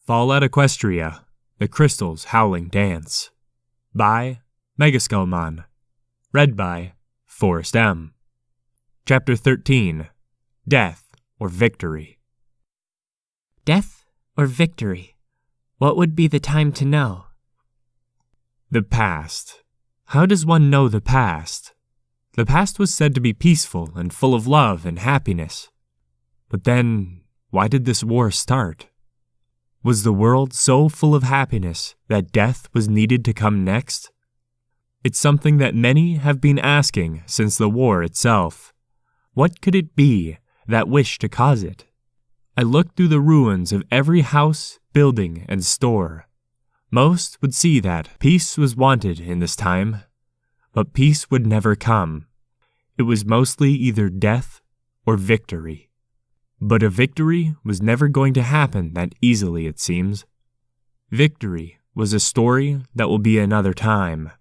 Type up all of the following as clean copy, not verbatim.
Fall at Equestria, The Crystal's Howling Dance. By Megaskullmon. Read by Forrest M. Chapter 13. Death or Victory. Death or victory? What would be the time to know? The past. How does one know the past? The past was said to be peaceful and full of love and happiness. But then, why did this war start? Was the world so full of happiness that death was needed to come next? It's something that many have been asking since the war itself. What could it be that wished to cause it? I looked through the ruins of every house, building, and store. Most would see that peace was wanted in this time, but peace would never come. It was mostly either death or victory. But a victory was never going to happen that easily, it seems. Victory was a story that will be another time.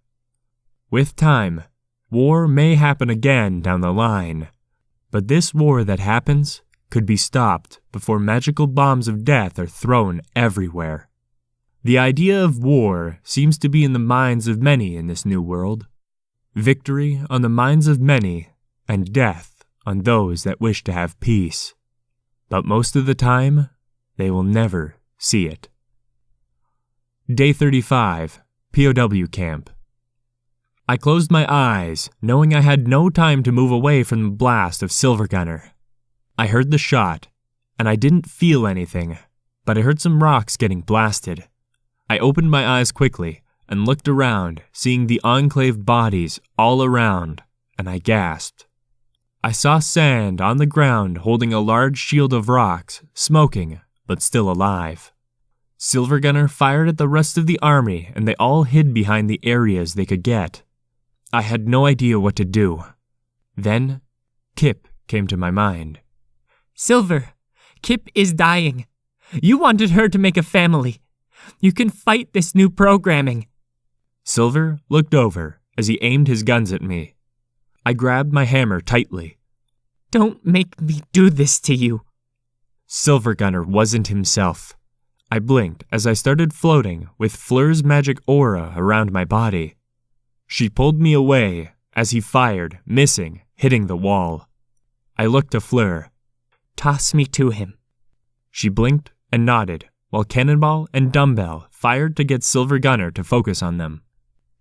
With time, war may happen again down the line, but this war that happens could be stopped before magical bombs of death are thrown everywhere. The idea of war seems to be in the minds of many in this new world. Victory on the minds of many, and death on those that wish to have peace. But most of the time, they will never see it. Day 35, POW Camp. I closed my eyes, knowing I had no time to move away from the blast of Silver Gunner. I heard the shot, and I didn't feel anything, but I heard some rocks getting blasted. I opened my eyes quickly and looked around, seeing the Enclave bodies all around, and I gasped. I saw Sand on the ground holding a large shield of rocks, smoking, but still alive. Silver Gunner fired at the rest of the army, and they all hid behind the areas they could get. I had no idea what to do. Then, Kip came to my mind. Silver, Kip is dying. You wanted her to make a family. You can fight this new programming. Silver looked over as he aimed his guns at me. I grabbed my hammer tightly. Don't make me do this to you. Silver Gunner wasn't himself. I blinked as I started floating with Fleur's magic aura around my body. She pulled me away as he fired, missing, hitting the wall. I looked to Fleur. Toss me to him. She blinked and nodded, while Cannonball and Dumbbell fired to get Silver Gunner to focus on them.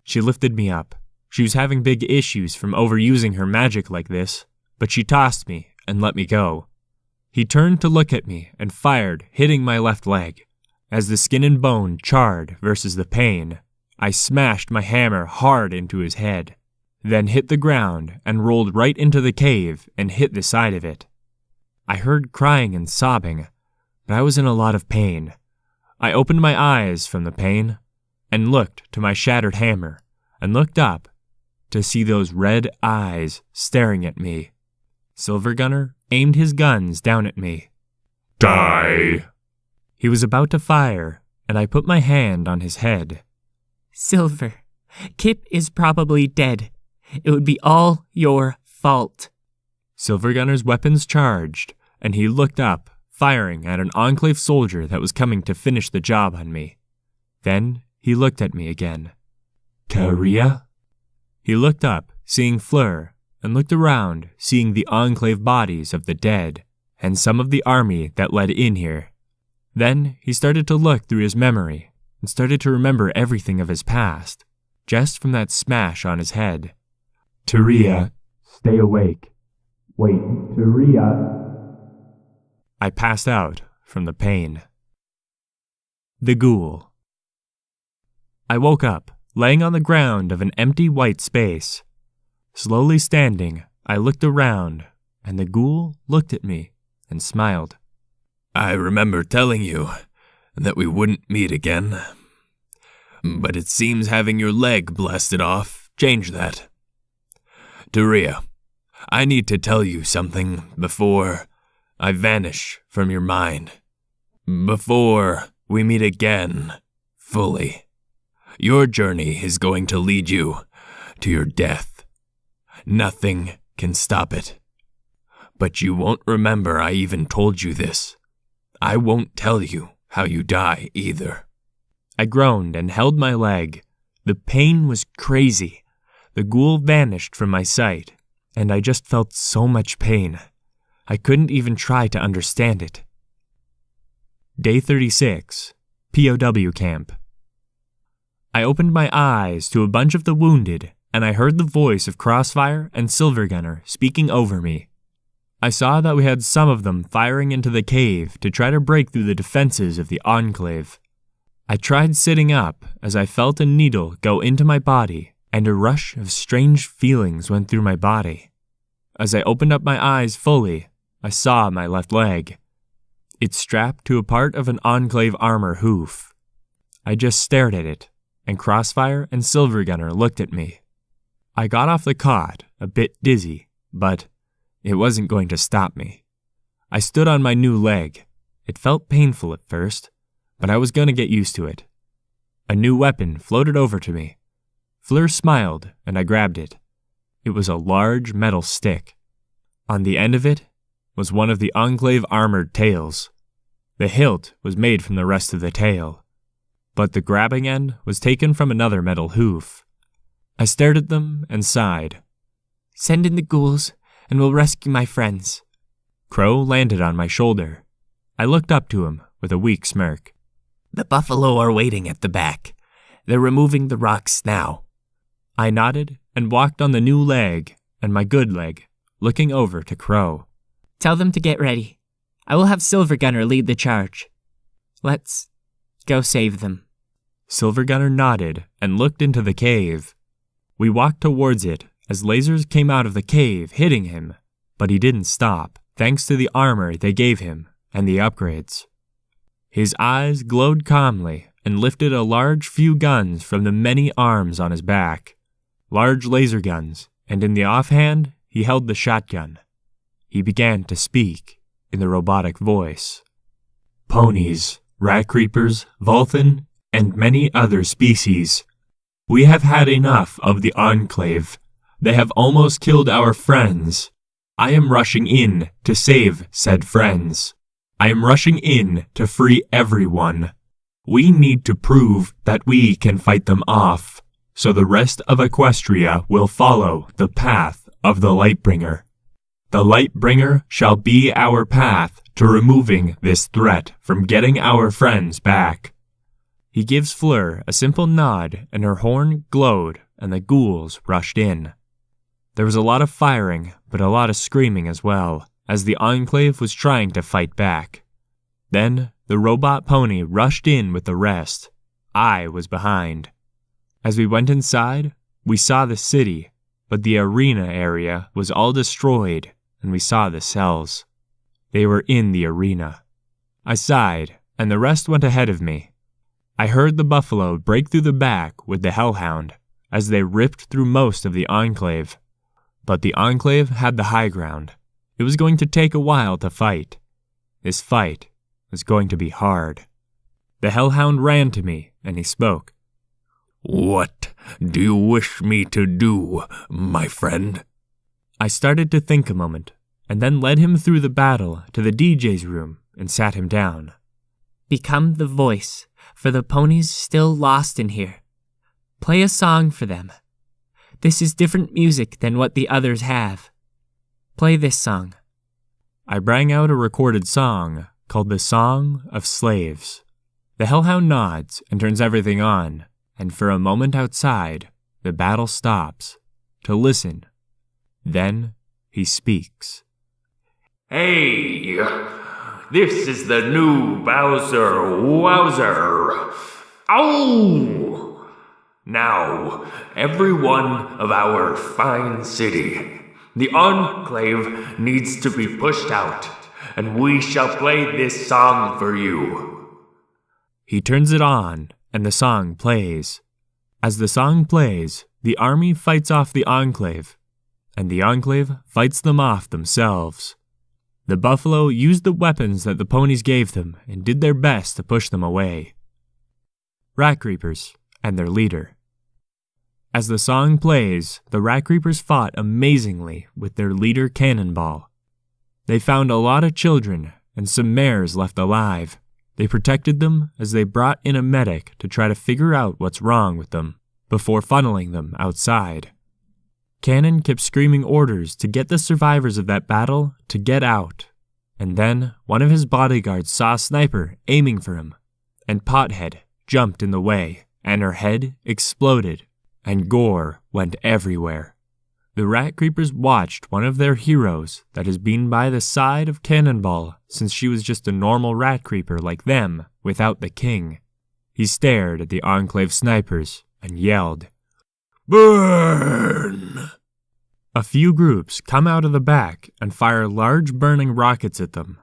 She lifted me up. She was having big issues from overusing her magic like this, but she tossed me and let me go. He turned to look at me and fired, hitting my left leg. As the skin and bone charred versus the pain, I smashed my hammer hard into his head, then hit the ground and rolled right into the cave and hit the side of it. I heard crying and sobbing, but I was in a lot of pain. I opened my eyes from the pain and looked to my shattered hammer and looked up to see those red eyes staring at me. Silver Gunner aimed his guns down at me. Die! He was about to fire, and I put my hand on his head. Silver, Kip is probably dead. It would be all your fault. Silver Gunner's weapons charged, and he looked up, firing at an Enclave soldier that was coming to finish the job on me. Then he looked at me again. Taria? He looked up, seeing Fleur, and looked around, seeing the Enclave bodies of the dead, and some of the army that led in here. Then he started to look through his memory, and started to remember everything of his past, just from that smash on his head. Taria, stay awake. Wait, Taria. I passed out from the pain. The Ghoul. I woke up, laying on the ground of an empty white space. Slowly standing, I looked around, and the Ghoul looked at me and smiled. I remember telling you that we wouldn't meet again, but it seems having your leg blasted off changed that. Taria, I need to tell you something before I vanish from your mind. Before we meet again, fully. Your journey is going to lead you to your death. Nothing can stop it. But you won't remember I even told you this. I won't tell you how you die either. I groaned and held my leg. The pain was crazy. The ghoul vanished from my sight, and I just felt so much pain. I couldn't even try to understand it. Day 36, POW camp. I opened my eyes to a bunch of the wounded, and I heard the voice of Crossfire and Silvergunner speaking over me. I saw that we had some of them firing into the cave to try to break through the defenses of the Enclave. I tried sitting up as I felt a needle go into my body, and a rush of strange feelings went through my body. As I opened up my eyes fully, I saw my left leg. It's strapped to a part of an Enclave armor hoof. I just stared at it, and Crossfire and Silvergunner looked at me. I got off the cot, a bit dizzy, but it wasn't going to stop me. I stood on my new leg. It felt painful at first, but I was going to get used to it. A new weapon floated over to me. Fleur smiled, and I grabbed it. It was a large metal stick. On the end of it was one of the Enclave armored tails. The hilt was made from the rest of the tail, but the grabbing end was taken from another metal hoof. I stared at them and sighed. Send in the ghouls, and we'll rescue my friends. Crow landed on my shoulder. I looked up to him with a weak smirk. The buffalo are waiting at the back. They're removing the rocks now. I nodded and walked on the new leg and my good leg, looking over to Crow. Tell them to get ready. I will have Silvergunner lead the charge. Let's go save them. Silvergunner nodded and looked into the cave. We walked towards it as lasers came out of the cave, hitting him, but he didn't stop, thanks to the armor they gave him and the upgrades. His eyes glowed calmly and lifted a large few guns from the many arms on his back. Large laser guns, and in the offhand, he held the shotgun. He began to speak in the robotic voice. Ponies, rat creepers, Vulthan, and many other species. We have had enough of the Enclave. They have almost killed our friends. I am rushing in to save said friends. I am rushing in to free everyone. We need to prove that we can fight them off, so the rest of Equestria will follow the path of the Lightbringer. The Lightbringer shall be our path to removing this threat from getting our friends back. He gives Fleur a simple nod, and her horn glowed, and the ghouls rushed in. There was a lot of firing, but a lot of screaming as well, as the Enclave was trying to fight back. Then, the robot pony rushed in with the rest. I was behind. As we went inside, we saw the city, but the arena area was all destroyed, and we saw the cells. They were in the arena. I sighed, and the rest went ahead of me. I heard the buffalo break through the back with the hellhound, as they ripped through most of the Enclave. But the Enclave had the high ground. It was going to take a while to fight. This fight was going to be hard. The hellhound ran to me, and he spoke. What do you wish me to do, my friend? I started to think a moment, and then led him through the battle to the DJ's room and sat him down. Become the voice for the ponies still lost in here. Play a song for them. This is different music than what the others have. Play this song. I bring out a recorded song called The Song of Slaves. The hellhound nods and turns everything on, and for a moment outside, the battle stops to listen. Then he speaks. Hey, this is the new Bowser Wowzer. Ow! Now, everyone of our fine city, the Enclave needs to be pushed out, and we shall play this song for you. He turns it on, and the song plays. As the song plays, the army fights off the Enclave, and the Enclave fights them off themselves. The buffalo used the weapons that the ponies gave them and did their best to push them away. Rat Creepers and their leader. As the song plays, the Rat Creepers fought amazingly with their leader Cannonball. They found a lot of children and some mares left alive, They protected them as they brought in a medic to try to figure out what's wrong with them before funneling them outside. Cannon kept screaming orders to get the survivors of that battle to get out, and then one of his bodyguards saw a sniper aiming for him, and Pothead jumped in the way, and her head exploded, and gore went everywhere. The rat creepers watched one of their heroes that has been by the side of Cannonball since she was just a normal rat creeper like them without the king. He stared at the Enclave snipers and yelled, "Burn!" A few groups come out of the back and fire large burning rockets at them.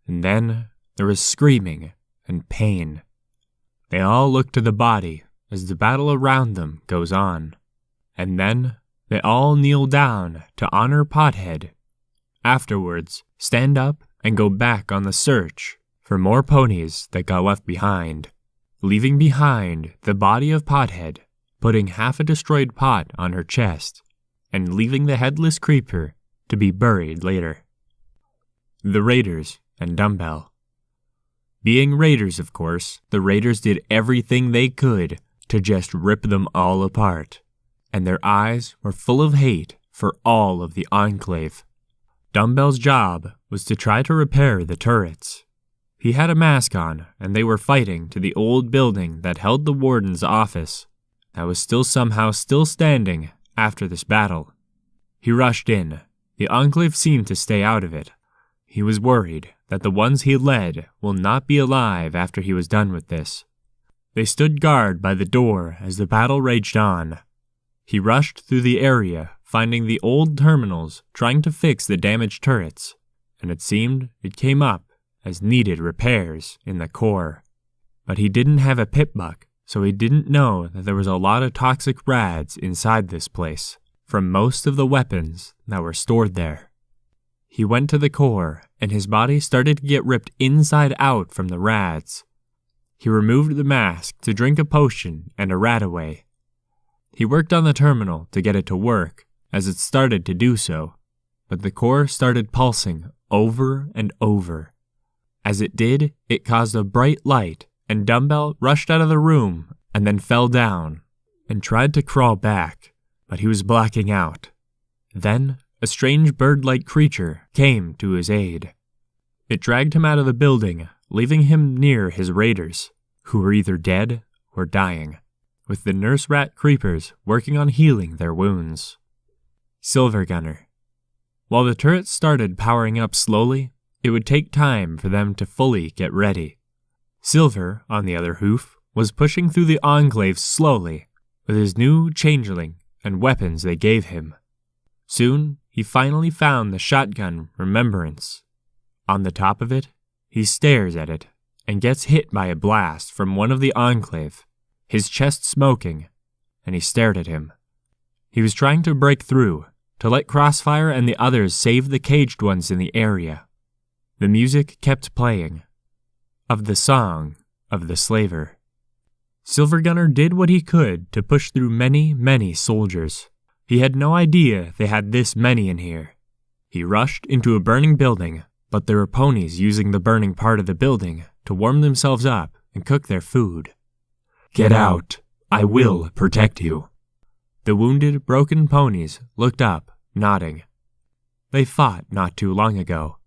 And then there was screaming and pain. They all look to the body as the battle around them goes on. And then they all kneel down to honor Pothead. Afterwards, stand up and go back on the search for more ponies that got left behind, leaving behind the body of Pothead, putting half a destroyed pot on her chest, and leaving the headless creeper to be buried later. The Raiders and Dumbbell. Being raiders, of course, the raiders did everything they could to just rip them all apart, and their eyes were full of hate for all of the Enclave. Dumbbell's job was to try to repair the turrets. He had a mask on, and they were fighting to the old building that held the warden's office, that was somehow still standing after this battle. He rushed in. The Enclave seemed to stay out of it. He was worried that the ones he led will not be alive after he was done with this. They stood guard by the door as the battle raged on. He rushed through the area, finding the old terminals, trying to fix the damaged turrets, and it seemed it came up as needed repairs in the core. But he didn't have a pip buck, so he didn't know that there was a lot of toxic rads inside this place, from most of the weapons that were stored there. He went to the core, and his body started to get ripped inside out from the rads. He removed the mask to drink a potion and a rat away. He worked on the terminal to get it to work, as it started to do so, but the core started pulsing over and over. As it did, it caused a bright light, and Dumbbell rushed out of the room and then fell down and tried to crawl back, but he was blacking out. Then a strange bird-like creature came to his aid. It dragged him out of the building, leaving him near his raiders, who were either dead or dying, with the nurse rat creepers working on healing their wounds. Silver Gunner. While the turrets started powering up slowly, it would take time for them to fully get ready. Silver, on the other hoof, was pushing through the Enclave slowly, with his new changeling and weapons they gave him. Soon, he finally found the shotgun Remembrance. On the top of it, he stares at it and gets hit by a blast from one of the Enclave, his chest smoking, and he stared at him. He was trying to break through, to let Crossfire and the others save the caged ones in the area. The music kept playing, of the song of the slaver. Silver Gunner did what he could to push through many, many soldiers. He had no idea they had this many in here. He rushed into a burning building, but there were ponies using the burning part of the building to warm themselves up and cook their food. "Get out! I will protect you." The wounded, broken ponies looked up, nodding. They fought not too long ago.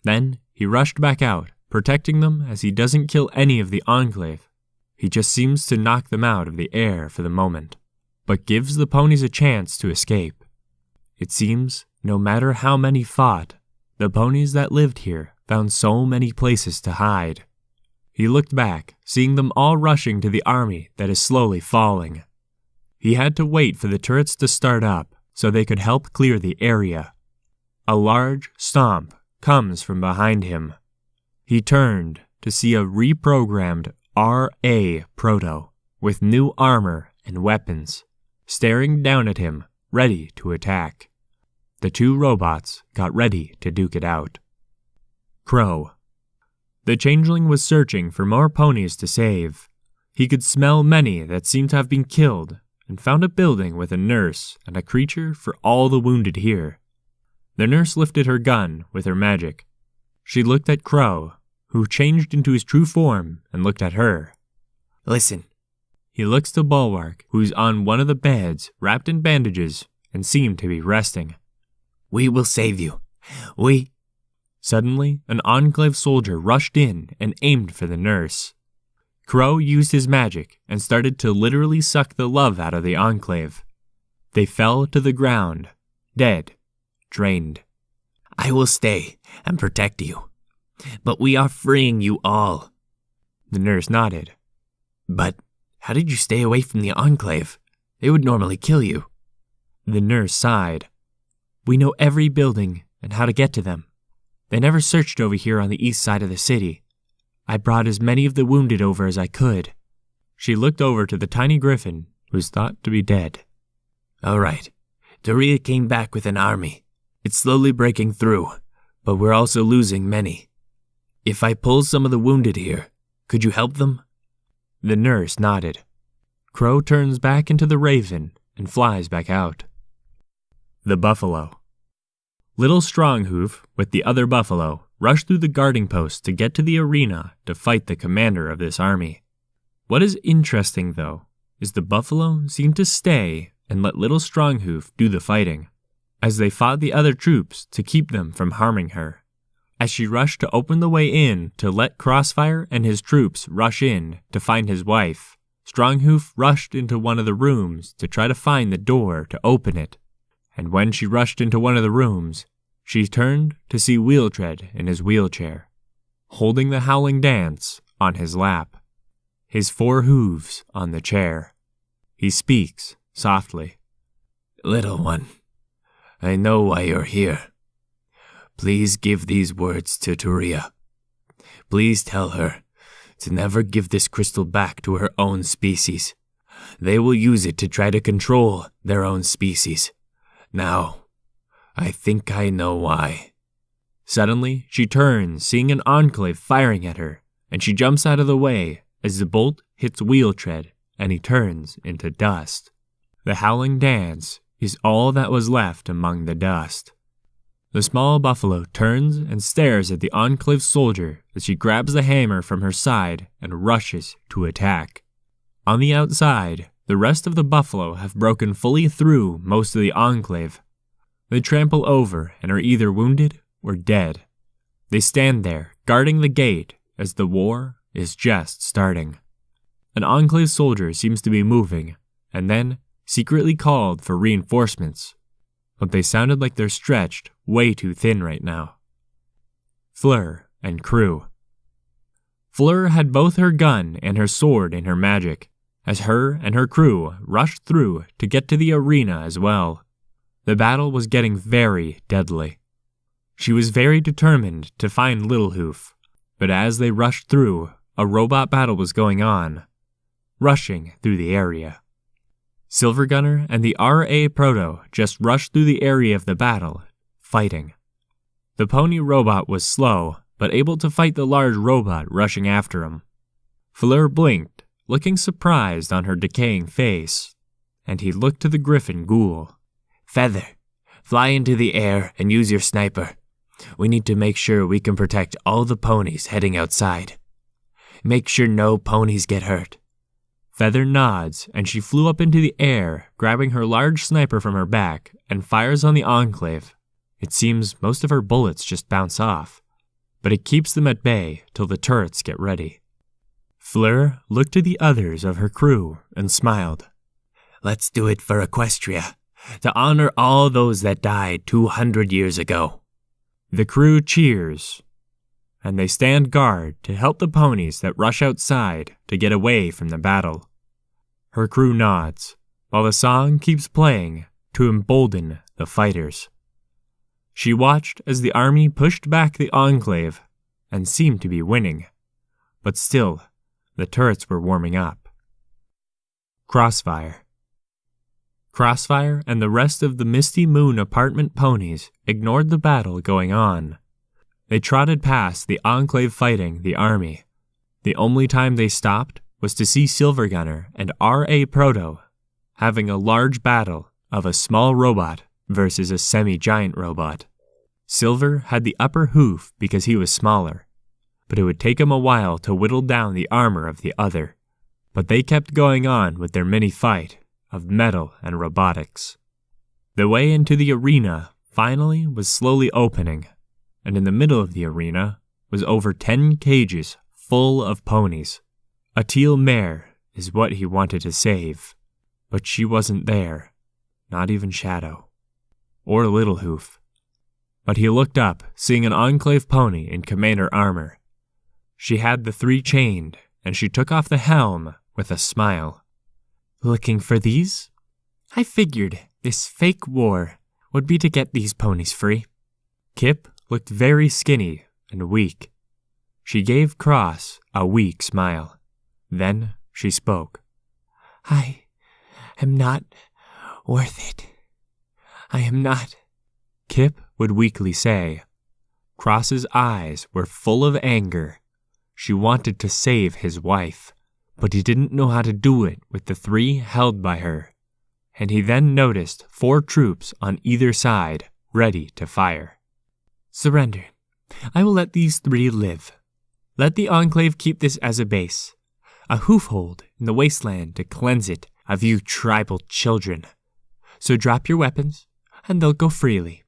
Then he rushed back out, protecting them as he doesn't kill any of the Enclave. He just seems to knock them out of the air for the moment, but gives the ponies a chance to escape. It seems, no matter how many fought, the ponies that lived here found so many places to hide. He looked back, seeing them all rushing to the army that is slowly falling. He had to wait for the turrets to start up so they could help clear the area. A large stomp comes from behind him. He turned to see a reprogrammed RA Proto with new armor and weapons, staring down at him, ready to attack. The two robots got ready to duke it out. Crow. The changeling was searching for more ponies to save. He could smell many that seemed to have been killed, and found a building with a nurse and a creature for all the wounded here. The nurse lifted her gun with her magic. She looked at Crow, who changed into his true form and looked at her. Listen. He looks to Bulwark, who's on one of the beds, wrapped in bandages, and seemed to be resting. We will save you. Suddenly, an Enclave soldier rushed in and aimed for the nurse. Crow used his magic and started to literally suck the love out of the Enclave. They fell to the ground, dead, drained. I will stay and protect you. But we are freeing you all. The nurse nodded. But how did you stay away from the Enclave? They would normally kill you. The nurse sighed. We know every building and how to get to them. They never searched over here on the east side of the city. I brought as many of the wounded over as I could. She looked over to the tiny griffin, who was thought to be dead. All right. Doria came back with an army. It's slowly breaking through, but we're also losing many. If I pull some of the wounded here, could you help them? The nurse nodded. Crow turns back into the raven and flies back out. The buffalo. Little Stronghoof, with the other buffalo, rushed through the guarding post to get to the arena to fight the commander of this army. What is interesting, though, is the buffalo seemed to stay and let Little Stronghoof do the fighting, as they fought the other troops to keep them from harming her. As she rushed to open the way in to let Crossfire and his troops rush in to find his wife, Stronghoof rushed into one of the rooms to try to find the door to open it. And when she rushed into one of the rooms, she turned to see Wheeltread in his wheelchair, holding the Howling Dance on his lap, his 4 hooves on the chair. He speaks softly. Little one, I know why you're here. Please give these words to Doria. Please tell her to never give this crystal back to her own species. They will use it to try to control their own species. Now, I think I know why. Suddenly, she turns, seeing an Enclave firing at her, and she jumps out of the way as the bolt hits Wheeltread and he turns into dust. The Howling Dance is all that was left among the dust. The small buffalo turns and stares at the Enclave soldier as she grabs the hammer from her side and rushes to attack. On the outside, the rest of the buffalo have broken fully through most of the Enclave. They trample over and are either wounded or dead. They stand there, guarding the gate as the war is just starting. An Enclave soldier seems to be moving, and then secretly called for reinforcements, but they sounded like they're stretched way too thin right now. Fleur and Crew. Fleur had both her gun and her sword in her magic, as her and her crew rushed through to get to the arena as well. The battle was getting very deadly. She was very determined to find Little Hoof, but as they rushed through, a robot battle was going on, rushing through the area. Silver Gunner and the RA Proto just rushed through the area of the battle, fighting. The pony robot was slow, but able to fight the large robot rushing after him. Fleur blinked, looking surprised on her decaying face, and he looked to the Griffin Ghoul. Feather, fly into the air and use your sniper. We need to make sure we can protect all the ponies heading outside. Make sure no ponies get hurt. Feather nods, and she flew up into the air, grabbing her large sniper from her back, and fires on the Enclave. It seems most of her bullets just bounce off, but it keeps them at bay till the turrets get ready. Fleur looked to the others of her crew and smiled. Let's do it for Equestria, to honor all those that died 200 years ago. The crew cheers, and they stand guard to help the ponies that rush outside to get away from the battle. Her crew nods, while the song keeps playing to embolden the fighters. She watched as the army pushed back the Enclave and seemed to be winning, but still, the turrets were warming up. Crossfire. Crossfire and the rest of the Misty Moon apartment ponies ignored the battle going on. They trotted past the Enclave fighting the army. The only time they stopped was to see Silver Gunner and R.A. Proto having a large battle of a small robot versus a semi-giant robot. Silver had the upper hoof because he was smaller, but it would take him a while to whittle down the armor of the other. But they kept going on with their mini fight of metal and robotics. The way into the arena finally was slowly opening, and in the middle of the arena was over 10 cages full of ponies. A teal mare is what he wanted to save, but she wasn't there, not even Shadow, or Little Hoof. But he looked up, seeing an Enclave pony in commander armor. She had the 3 chained, and she took off the helm with a smile. Looking for these? I figured this fake war would be to get these ponies free. Kip looked very skinny and weak. She gave Cross a weak smile. Then she spoke. I am not worth it. I am not. Kip would weakly say. Cross's eyes were full of anger. She wanted to save his wife, but he didn't know how to do it with the 3 held by her. And he then noticed 4 troops on either side, ready to fire. Surrender. I will let these 3 live. Let the Enclave keep this as a base, a hoofhold in the wasteland to cleanse it of you tribal children. So drop your weapons, and they'll go freely.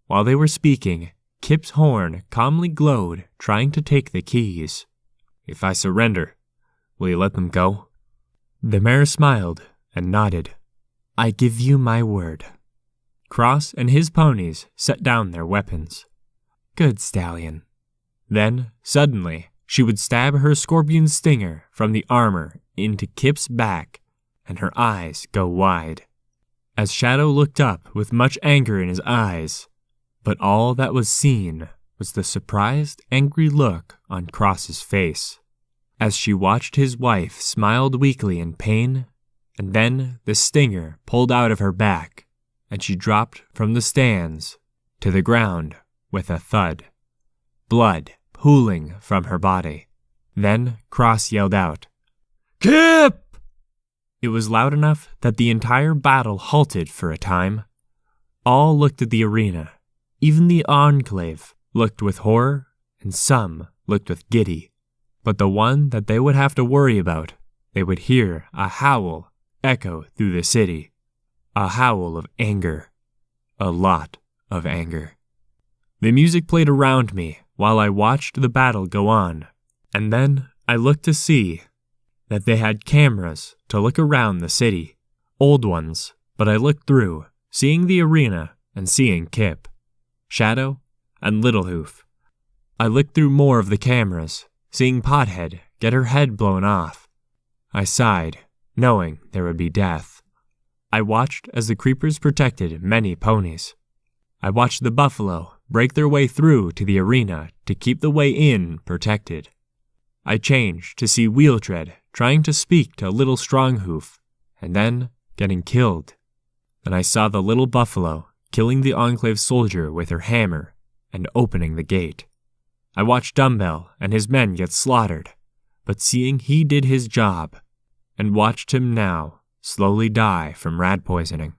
While they were speaking, Kip's horn calmly glowed, trying to take the keys. If I surrender, will you let them go? The mare smiled and nodded. I give you my word. Cross and his ponies set down their weapons. Good stallion. Then, suddenly, she would stab her scorpion stinger from the armor into Kip's back, and her eyes go wide. As Shadow looked up with much anger in his eyes, but all that was seen was the surprised, angry look on Cross's face. As she watched his wife smiled weakly in pain, and then the stinger pulled out of her back, and she dropped from the stands to the ground with a thud. Blood pooling from her body. Then Cross yelled out, "Kip!" It was loud enough that the entire battle halted for a time. All looked at the arena. Even the Enclave looked with horror, and some looked with giddy. But the one that they would have to worry about, they would hear a howl echo through the city. A howl of anger. A lot of anger. The music played around me while I watched the battle go on, and then I looked to see that they had cameras to look around the city. Old ones, but I looked through, seeing the arena and seeing Kip, Shadow, and Little Hoof. I looked through more of the cameras, seeing Pothead get her head blown off. I sighed, knowing there would be death. I watched as the creepers protected many ponies. I watched the buffalo break their way through to the arena to keep the way in protected. I changed to see Wheeltread trying to speak to Little Stronghoof, and then getting killed. Then I saw the little buffalo killing the Enclave soldier with her hammer and opening the gate. I watched Dumbbell and his men get slaughtered, but seeing he did his job, and watched him now slowly die from rat poisoning.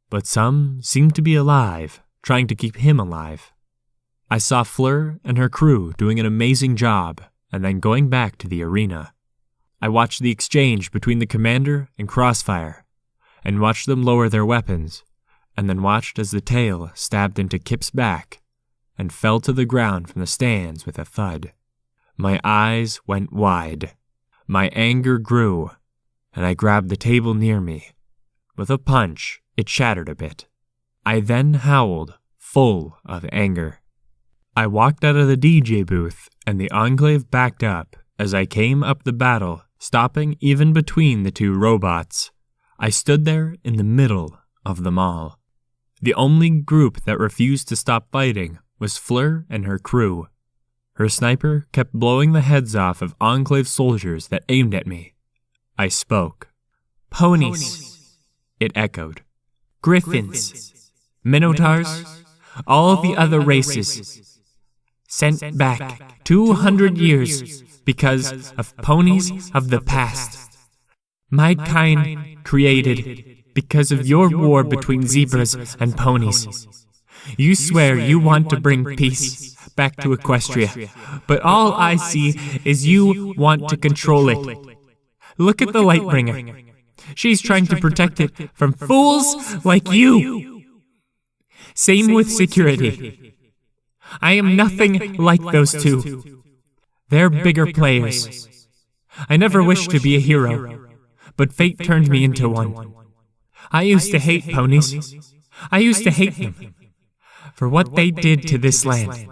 But some seemed to be alive, trying to keep him alive. I saw Fleur and her crew doing an amazing job, and then going back to the arena. I watched the exchange between the commander and Crossfire, and watched them lower their weapons, and then watched as the tail stabbed into Kip's back, and fell to the ground from the stands with a thud. My eyes went wide. My anger grew, and I grabbed the table near me. With a punch, it shattered a bit. I then howled, full of anger. I walked out of the DJ booth, and the Enclave backed up as I came up the battle, stopping even between the 2 robots. I stood there in the middle of them all. The only group that refused to stop fighting was Fleur and her crew. Her sniper kept blowing the heads off of Enclave soldiers that aimed at me. I spoke. Ponies, it echoed. Griffins, Minotaurs, all of the other races. Sent back 200 years because of ponies of the past. My kind created because of your war between zebras and ponies. You swear you want to bring peace, back to Equestria, but all I see is you want to control it. Look at the Lightbringer. She's trying to protect it from fools like you. Same with security. I am nothing like those two. They're bigger players. I never wished to be a hero, but fate turned me into one. I used to hate ponies. I used to hate them for what they did to this land.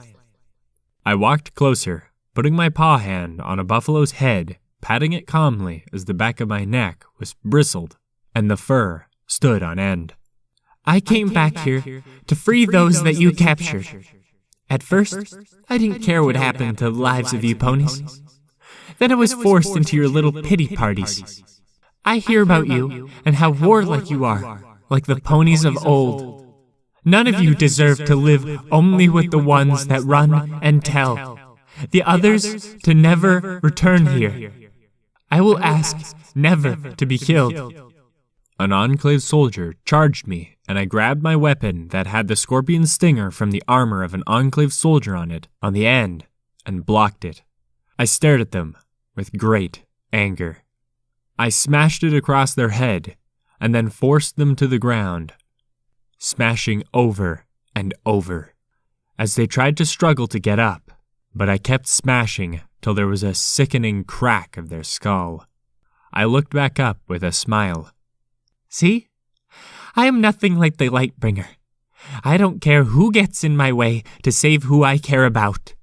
I walked closer, putting my paw hand on a buffalo's head, patting it calmly as the back of my neck was bristled and the fur stood on end. I came back here to free those that you captured. At first, I didn't care what happened to the lives of you ponies. Then I was forced into your little pity parties. I hear about you and how warlike you are, like the ponies of old. None of you deserve to live only with the ones that run and tell. The others to never return here. I will ask never to be killed. An Enclave soldier charged me, and I grabbed my weapon that had the scorpion stinger from the armor of an Enclave soldier on it, on the end, and blocked it. I stared at them with great anger. I smashed it across their head, and then forced them to the ground, smashing over and over, as they tried to struggle to get up, but I kept smashing till there was a sickening crack of their skull. I looked back up with a smile. See? I am nothing like the Lightbringer. I don't care who gets in my way to save who I care about.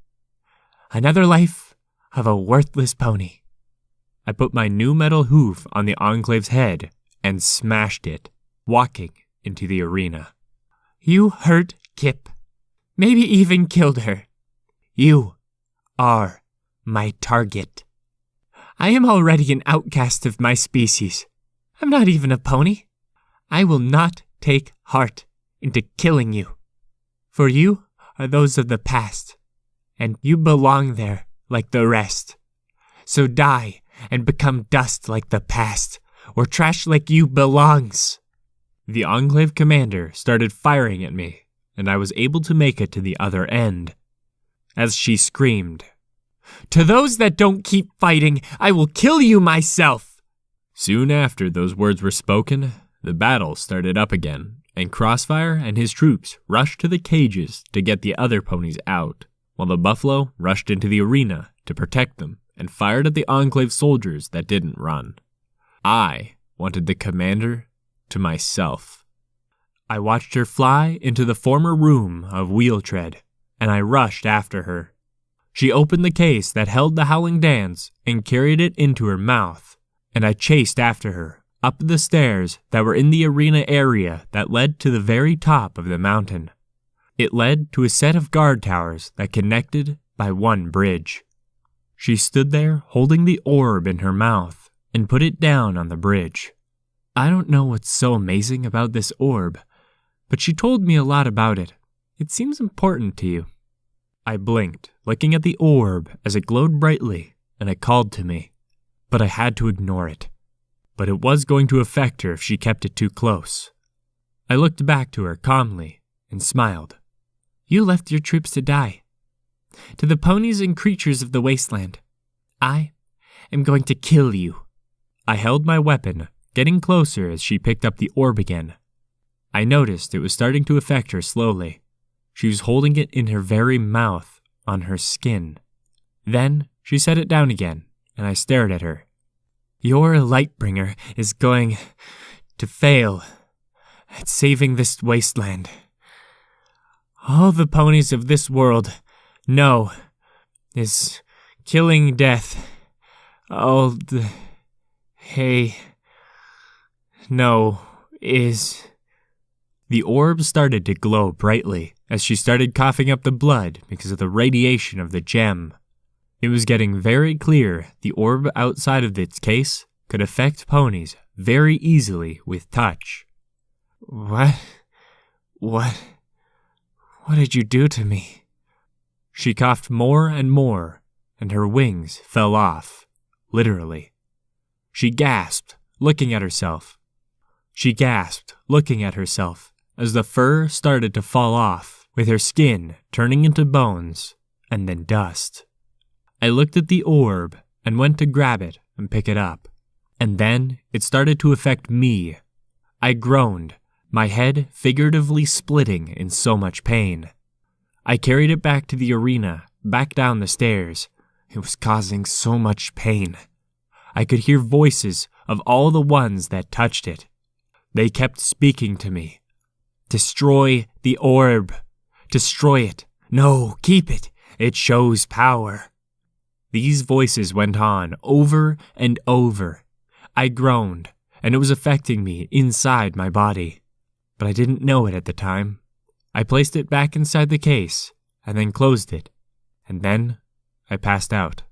Another life of a worthless pony. I put my new metal hoof on the Enclave's head and smashed it, walking into the arena. You hurt Kip. Maybe even killed her. You are my target. I am already an outcast of my species. I'm not even a pony. I will not take heart into killing you. For you are those of the past, and you belong there like the rest. So die and become dust like the past, or trash like you belongs. The Enclave commander started firing at me, and I was able to make it to the other end. As she screamed, "To those that don't keep fighting, I will kill you myself!" Soon after those words were spoken, the battle started up again, and Crossfire and his troops rushed to the cages to get the other ponies out, while the buffalo rushed into the arena to protect them and fired at the Enclave soldiers that didn't run. I wanted the commander to myself. I watched her fly into the former room of Wheeltread, and I rushed after her. She opened the case that held the Howling dance and carried it into her mouth, and I chased after her up the stairs that were in the arena area that led to the very top of the mountain. It led to a set of guard towers that connected by one bridge. She stood there holding the orb in her mouth and put it down on the bridge. I don't know what's so amazing about this orb, but she told me a lot about it. It seems important to you. I blinked, looking at the orb as it glowed brightly, and it called to me, but I had to ignore it. But it was going to affect her if she kept it too close. I looked back to her calmly and smiled. You left your troops to die. To the ponies and creatures of the wasteland, I am going to kill you. I held my weapon, getting closer as she picked up the orb again. I noticed it was starting to affect her slowly. She was holding it in her very mouth, on her skin. Then she set it down again, and I stared at her. Your Lightbringer is going to fail at saving this wasteland. All the ponies of this world know is killing death. All the hay know is... The orb started to glow brightly as she started coughing up the blood because of the radiation of the gem. It was getting very clear the orb outside of its case could affect ponies very easily with touch. What did you do to me? She coughed more and more, and her wings fell off, literally. She gasped, looking at herself. As the fur started to fall off, with her skin turning into bones, and then dust. I looked at the orb and went to grab it and pick it up. And then it started to affect me. I groaned, my head figuratively splitting in so much pain. I carried it back to the arena, back down the stairs. It was causing so much pain. I could hear voices of all the ones that touched it. They kept speaking to me. Destroy the orb. Destroy it. No, keep it. It shows power. These voices went on over and over. I groaned, and it was affecting me inside my body. But I didn't know it at the time. I placed it back inside the case, and then closed it. And then I passed out.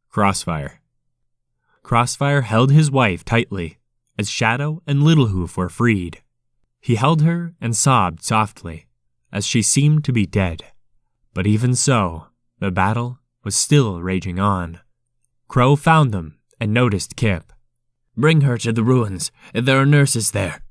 Crossfire. Crossfire held his wife tightly, as Shadow and Little Hoof were freed. He held her and sobbed softly, as she seemed to be dead. But even so, the battle was still raging on. Crow found them and noticed Kip. Bring her to the ruins. There are nurses there.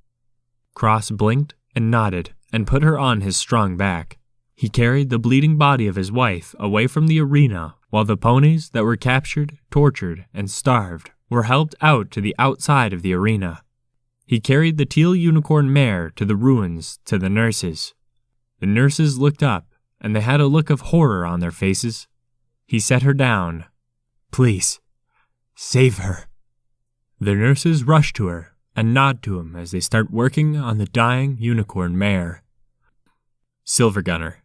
Cross blinked and nodded and put her on his strong back. He carried the bleeding body of his wife away from the arena while the ponies that were captured, tortured, and starved were helped out to the outside of the arena. He carried the teal unicorn mare to the ruins to the nurses. The nurses looked up and they had a look of horror on their faces. He set her down. Please, save her. The nurses rush to her and nod to him as they start working on the dying unicorn mare. Silver Gunner.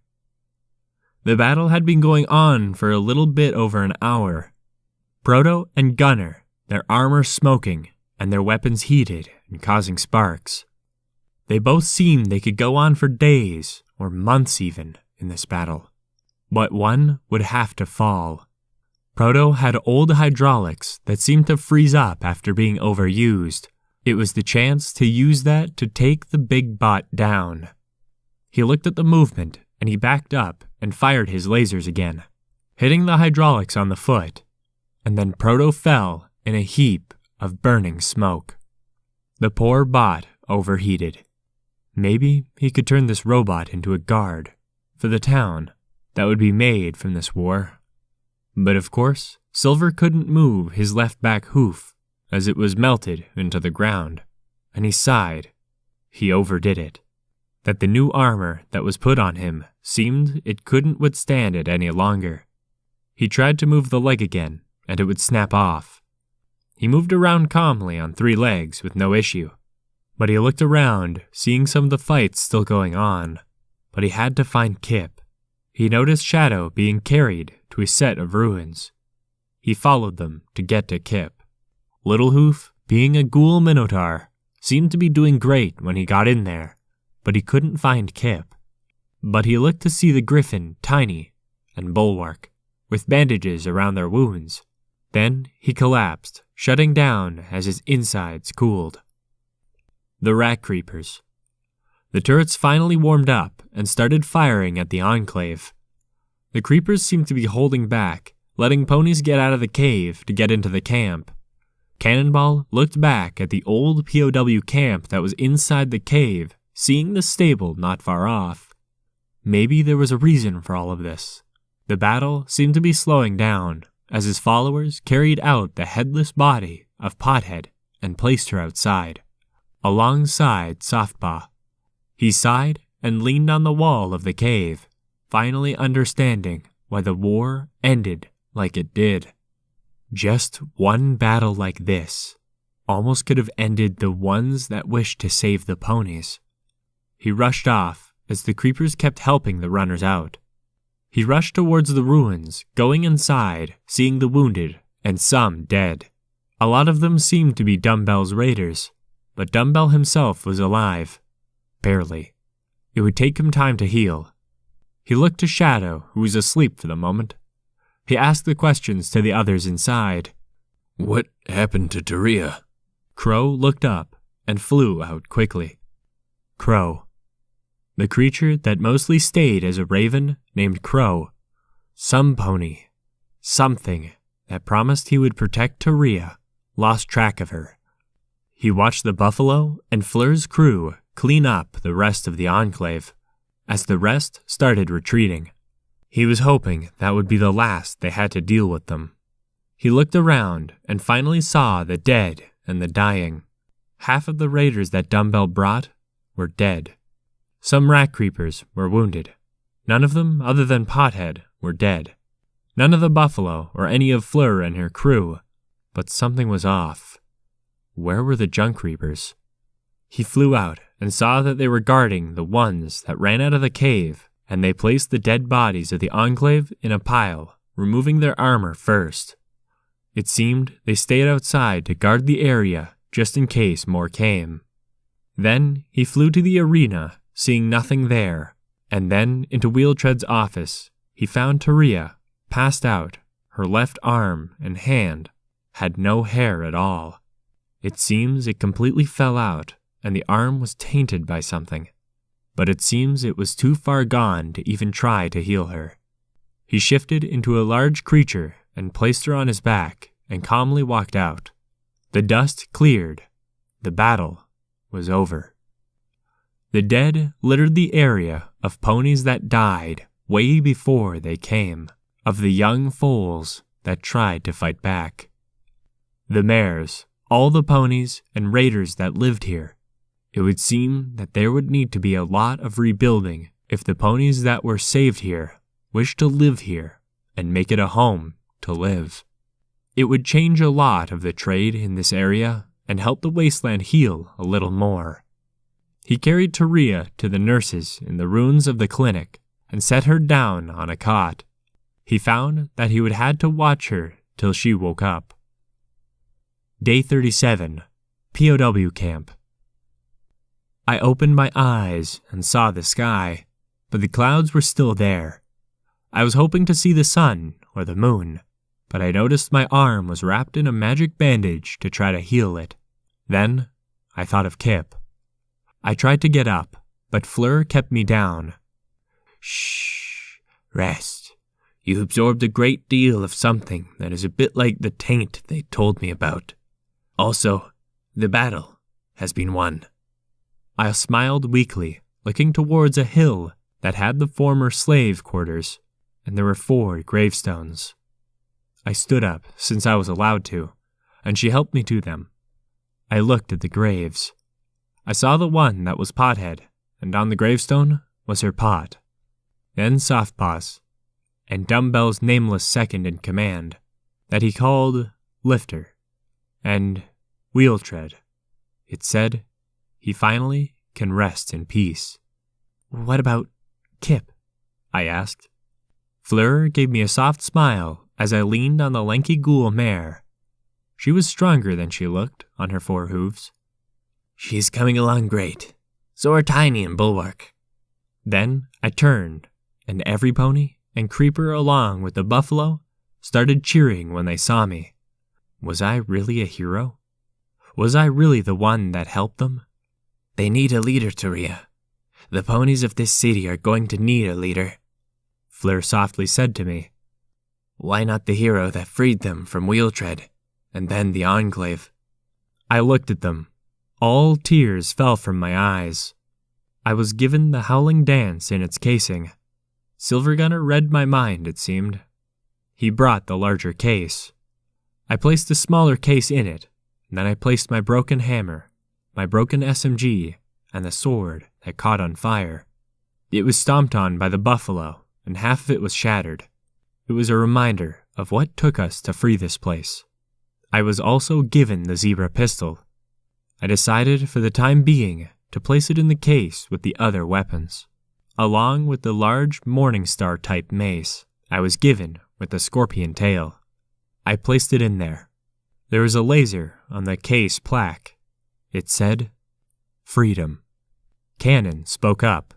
The battle had been going on for a little bit over an hour. Proto and Gunner, their armor smoking and their weapons heated and causing sparks. They both seemed they could go on for days or months even in this battle. But one would have to fall. Proto had old hydraulics that seemed to freeze up after being overused. It was the chance to use that to take the big bot down. He looked at the movement and he backed up and fired his lasers again, hitting the hydraulics on the foot, and then Proto fell in a heap of burning smoke. The poor bot overheated. Maybe he could turn this robot into a guard for the town that would be made from this war. But of course, Silver couldn't move his left back hoof as it was melted into the ground, and he sighed. He overdid it. That the new armor that was put on him seemed it couldn't withstand it any longer. He tried to move the leg again, and it would snap off. He moved around calmly on 3 legs with no issue, but he looked around, seeing some of the fights still going on. But he had to find Kip. He noticed Shadow being carried to a set of ruins. He followed them to get to Kip. Little Hoof, being a ghoul minotaur, seemed to be doing great when he got in there, but he couldn't find Kip. But he looked to see the Griffin, Tiny, and Bulwark, with bandages around their wounds. Then he collapsed, shutting down as his insides cooled. The Rat Creepers. The turrets finally warmed up and started firing at the Enclave. The creepers seemed to be holding back, letting ponies get out of the cave to get into the camp. Cannonball looked back at the old POW camp that was inside the cave, seeing the stable not far off. Maybe there was a reason for all of this. The battle seemed to be slowing down as his followers carried out the headless body of Pothead and placed her outside, alongside Softpaw. He sighed and leaned on the wall of the cave, finally understanding why the war ended like it did. Just one battle like this almost could have ended the ones that wished to save the ponies. He rushed off as the creepers kept helping the runners out. He rushed towards the ruins, going inside, seeing the wounded and some dead. A lot of them seemed to be Dumbbell's raiders, but Dumbbell himself was alive. Barely. It would take him time to heal. He looked to Shadow, who was asleep for the moment. He asked the questions to the others inside. What happened to Turia? Crow looked up and flew out quickly. Crow. The creature that mostly stayed as a raven named Crow. Some pony. Something that promised he would protect Turia lost track of her. He watched the buffalo and Fleur's crew clean up the rest of the Enclave as the rest started retreating. He was hoping that would be the last they had to deal with them. He looked around and finally saw the dead and the dying. Half of the raiders that Dumbbell brought were dead. Some rat creepers were wounded. None of them, other than Pothead, were dead. None of the buffalo or any of Fleur and her crew. But something was off. Where were the junk creepers? He flew out and saw that they were guarding the ones that ran out of the cave, and they placed the dead bodies of the Enclave in a pile, removing their armor first. It seemed they stayed outside to guard the area just in case more came. Then he flew to the arena, seeing nothing there, and then into Wheeltread's office. He found Taria, passed out. Her left arm and hand had no hair at all. It seems it completely fell out, and the arm was tainted by something. But it seems it was too far gone to even try to heal her. He shifted into a large creature and placed her on his back and calmly walked out. The dust cleared. The battle was over. The dead littered the area of ponies that died way before they came, of the young foals that tried to fight back. The mares, all the ponies and raiders that lived here. It would seem that there would need to be a lot of rebuilding if the ponies that were saved here wished to live here and make it a home to live. It would change a lot of the trade in this area and help the wasteland heal a little more. He carried Taria to the nurses in the ruins of the clinic and set her down on a cot. He found that he would have to watch her till she woke up. Day 37, POW Camp. I opened my eyes and saw the sky, but the clouds were still there. I was hoping to see the sun or the moon, but I noticed my arm was wrapped in a magic bandage to try to heal it. Then I thought of Kip. I tried to get up, but Fleur kept me down. Shh, rest. You absorbed a great deal of something that is a bit like the taint they told me about. Also, the battle has been won. I smiled weakly, looking towards a hill that had the former slave quarters, and there were 4 gravestones. I stood up, since I was allowed to, and she helped me to them. I looked at the graves. I saw the one that was Pothead, and on the gravestone was her pot. Then Softpaws, and Dumbbell's nameless second in command, that he called Lifter, and Wheeltread. It said, he finally can rest in peace. What about Kip? I asked. Fleur gave me a soft smile as I leaned on the lanky ghoul mare. She was stronger than she looked on her 4 hooves. She's coming along great. So are Tiny and Bulwark. Then I turned, and every pony and creeper along with the buffalo started cheering when they saw me. Was I really a hero? Was I really the one that helped them? They need a leader, Taria. The ponies of this city are going to need a leader. Fleur softly said to me. Why not the hero that freed them from Wheeltread, and then the Enclave? I looked at them. All tears fell from my eyes. I was given the Howling dance in its casing. Silvergunner read my mind, it seemed. He brought the larger case. I placed a smaller case in it, and then I placed my broken hammer, my broken SMG, and the sword that caught on fire. It was stomped on by the buffalo, and half of it was shattered. It was a reminder of what took us to free this place. I was also given the zebra pistol. I decided for the time being to place it in the case with the other weapons, along with the large Morningstar-type mace I was given with the scorpion tail. I placed it in there. There was a laser on the case plaque. It said, Freedom. Cannon spoke up.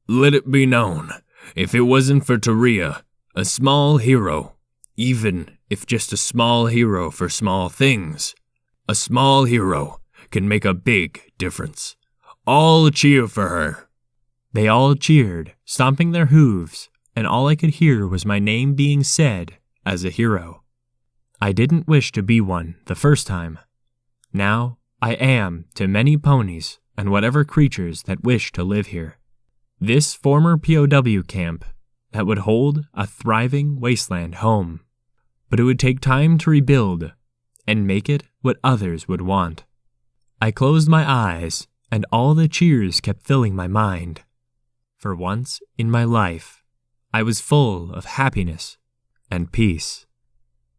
Let it be known, if it wasn't for Taria, a small hero, even if just a small hero for small things, a small hero can make a big difference. All cheer for her. They all cheered, stomping their hooves, and all I could hear was my name being said as a hero. I didn't wish to be one the first time. Now I am to many ponies and whatever creatures that wish to live here. This former POW camp that would hold a thriving wasteland home. But it would take time to rebuild and make it what others would want. I closed my eyes, and all the cheers kept filling my mind. For once in my life, I was full of happiness and peace.